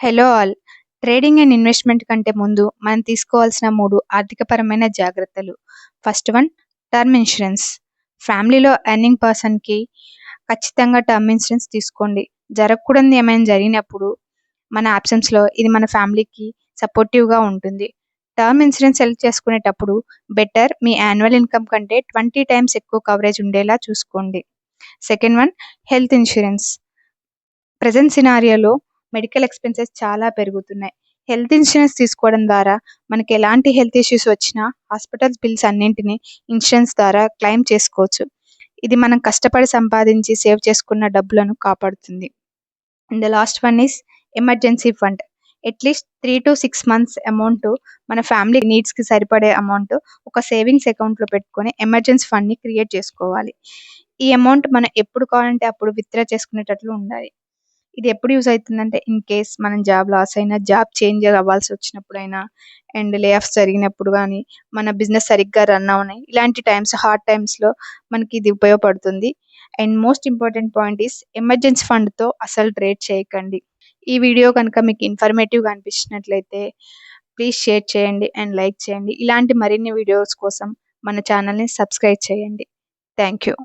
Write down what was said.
Hello all. Trading and investment కంటే ముందు మనం తీసుకోవాల్సిన 3 ఆర్థికపరమైన జాగ్రత్తలు. First one, term insurance. ఫ్యామిలీలో ఎర్నింగ్ పర్సన్‌కి ఖచ్చితంగా టర్మ్ ఇన్స్యూరెన్స్ తీసుకోండి. జరగకూడనిది ఏమైనా జరిగినప్పుడు మన అబ్సెన్స్‌లో ఇది మన ఫ్యామిలీకి సపోర్టివ్‌గా ఉంటుంది. టర్మ్ ఇన్స్యూరెన్స్ సెలెక్ట్ చేసుకునేటప్పుడు బెటర్ మీ యాన్యువల్ ఇన్‌కమ్ కంటే 20 టైమ్స్ ఎక్కువ కవరేజ్ ఉండేలా చూసుకోండి. Second one, health insurance. Present సినారియోలో మెడికల్ ఎక్స్‌పెన్సెస్ చాలా పెరుగుతున్నాయి. హెల్త్ ఇన్స్యూరెన్స్ తీసుకోవడం ద్వారా మనకి ఎలాంటి హెల్త్ ఇష్యూస్ వచ్చినా హాస్పిటల్ బిల్స్ అన్నింటిని ఇన్స్యూరెన్స్ ద్వారా క్లెయిమ్ చేసుకోవచ్చు. ఇది మనం కష్టపడి సంపాదించి సేవ్ చేసుకున్న డబ్బులను కాపాడుతుంది. And the last one is emergency fund. At least 3-6 months amount మన ఫ్యామిలీ నీడ్స్‌కి సరిపడే అమౌంట్ ఒక సేవింగ్స్ అకౌంట్‌లో పెట్టుకొని ఎమర్జెన్సీ ఫండ్‌ని క్రియేట్ చేసుకోవాలి. ఈ అమౌంట్ మనం ఎప్పుడు కావాలంటే అప్పుడు విత్‌డ్రా చేసుకునేటట్లు ఉండాలి. ఇది ఎప్పుడు యూజ్ అయితుందంటే ఇన్ కేస్ మనం జాబ్ లాస్ అయినా, జాబ్ చేంజ్ అవ్వాల్సి వచ్చినప్పుడైనా, అండ్ లే ఆఫ్స్ జరిగినప్పుడు గానీ, మన బిజినెస్ సరిగ్గా రన్ అవ్వని ఇలాంటి టైమ్స్ హార్డ్ టైమ్స్‌లో మనకి ఇది ఉపయోగపడుతుంది. And most important point is emergency ఫండ్‌తో అసలు ట్రేడ్ చేయకండి. ఈ వీడియో కనుక మీకు ఇన్ఫర్మేటివ్‌గా అనిపించినట్లయితే ప్లీజ్ షేర్ చేయండి అండ్ లైక్ చేయండి. ఇలాంటి మరిన్ని వీడియోస్ కోసం మన ఛానల్‌ని సబ్స్క్రైబ్ చేయండి. Thank you.